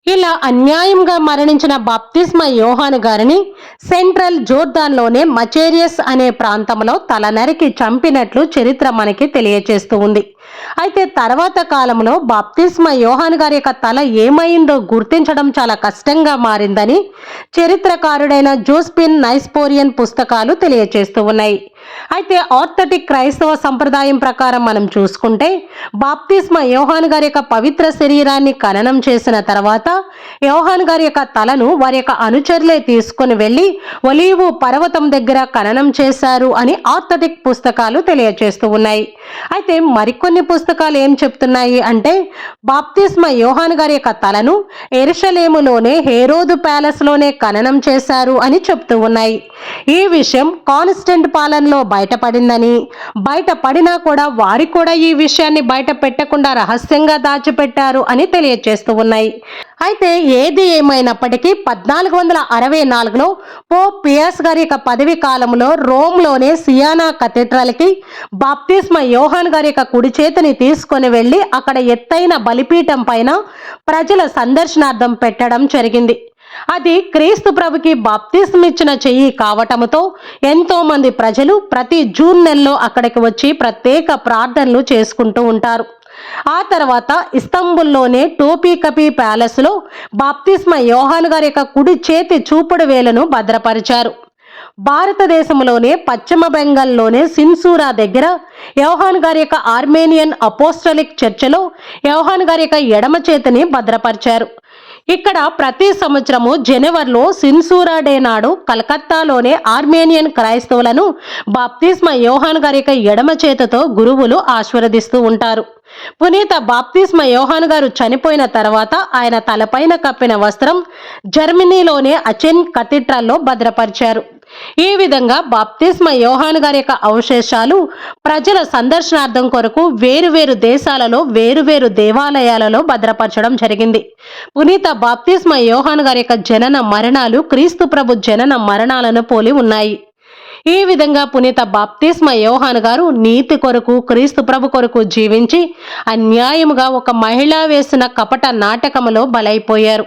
ఇలా అన్యాయంగా మరణించిన బాప్తిస్మ యోహాను గారిని సెంట్రల్ జోర్దాన్లోనే మచేరియస్ అనే ప్రాంతంలో తల నరికి చంపినట్లు చరిత్ర మనకి తెలియచేస్తూ ఉంది. అయితే తర్వాత కాలంలో బాప్తిస్మ యోహాను గారి యొక్క తల ఏమైందో గుర్తించడం చాలా కష్టంగా మారిందని చరిత్రకారుడైన జోస్పిన్ నైస్పోరియన్ పుస్తకాలు తెలియచేస్తూ ఉన్నాయి. అయితే ఆర్థోటిక్ క్రైస్తవ సంప్రదాయం ప్రకారం మనం చూసుకుంటే బాప్తిస్మ యోహాను గారి యొక్క పవిత్ర శరీరాన్ని ఖననం చేసిన తర్వాత యోహాను గారి యొక్క తలను వారి యొక్క అనుచరులే తీసుకుని వెళ్ళి ఒలీవు పర్వతం దగ్గర ఖననం చేశారు అని ఆర్థోటిక్ పుస్తకాలు తెలియజేస్తూ ఉన్నాయి. అయితే మరికొన్ని పుస్తకాలు ఏం చెప్తున్నాయి అంటే బాప్తిస్మ యోహాను గారి యొక్క తలను యెరూషలేములోనే హేరోదు ప్యాలెస్ లోనే ఖననం చేశారు అని చెప్తూ ఉన్నాయి. ఈ విషయం కాన్స్టెంట్ పాలనలో బయటపడిందని, బయటపడినా కూడా వారి కూడా ఈ విషయాన్ని బయట పెట్టకుండా రహస్యంగా దాచిపెట్టారు అని తెలియజేస్తూ ఉన్నాయి. అయితే ఏది ఏమైనప్పటికీ 1464లో పోప్ పియస్ గారి యొక్క పదవి కాలంలో రోమ్లోనే సియానా కథీడ్రల్కి బాప్తిస్మ యోహాను గారి యొక్క కుడి చేతిని తీసుకొని వెళ్ళి అక్కడ ఎత్తైన బలిపీఠం పైన ప్రజల సందర్శనార్థం పెట్టడం జరిగింది. అది క్రీస్తు ప్రభుకి బాప్తిస్మిచ్చిన చెయ్యి కావటంతో ఎంతో మంది ప్రజలు ప్రతి జూన్ నెలలో అక్కడికి వచ్చి ప్రత్యేక ప్రార్థనలు చేసుకుంటూ ఉంటారు. ఆ తర్వాత ఇస్తాంబుల్లోనే టోపీకపీ ప్యాలెస్లో బాప్తిస్మ యోహాను గారి యొక్క కుడి చేతి చూపుడు వేలను భద్రపరిచారు. భారతదేశంలోనే పశ్చిమ బెంగాల్లోనే సిన్సూరా దగ్గర యోహాను గారి యొక్క ఆర్మేనియన్ అపోస్టలిక్ చర్చిలో యోహాను గారి యొక్క ఎడమ చేతిని భద్రపరిచారు. ఇక్కడ ప్రతి సంవత్సరము జనవరిలో సిన్సూరా డే నాడు కలకత్తాలోనే ఆర్మేనియన్ క్రైస్తవులను బాప్తిస్మ యోహాను గారి యొక్క ఎడమ చేతితో గురువులు ఆశీర్వదిస్తూ ఉంటారు. పునీత బాప్తిస్మ యోహాను గారు చనిపోయిన తర్వాత ఆయన తలపైన కప్పిన వస్త్రం జర్మనీలోనే అచెన్ కథీడ్రల్లో భద్రపరిచారు. ఈ విధంగా బాప్తిస్మ యోహాను గారి యొక్క అవశేషాలు ప్రజల సందర్శనార్థం కొరకు వేరువేరు దేశాలలో వేరువేరు దేవాలయాలలో భద్రపరచడం జరిగింది. పునీత బాప్తిస్మ యోహాను గారి యొక్క జనన మరణాలు క్రీస్తు ప్రభు జనన మరణాలను పోలి ఉన్నాయి. ఈ విధంగా పునీత బాప్తిస్మ యోహాను గారు నీతి కొరకు క్రీస్తు ప్రభు కొరకు జీవించి అన్యాయముగా ఒక మహిళ వేసిన కపట నాటకములో బలైపోయారు.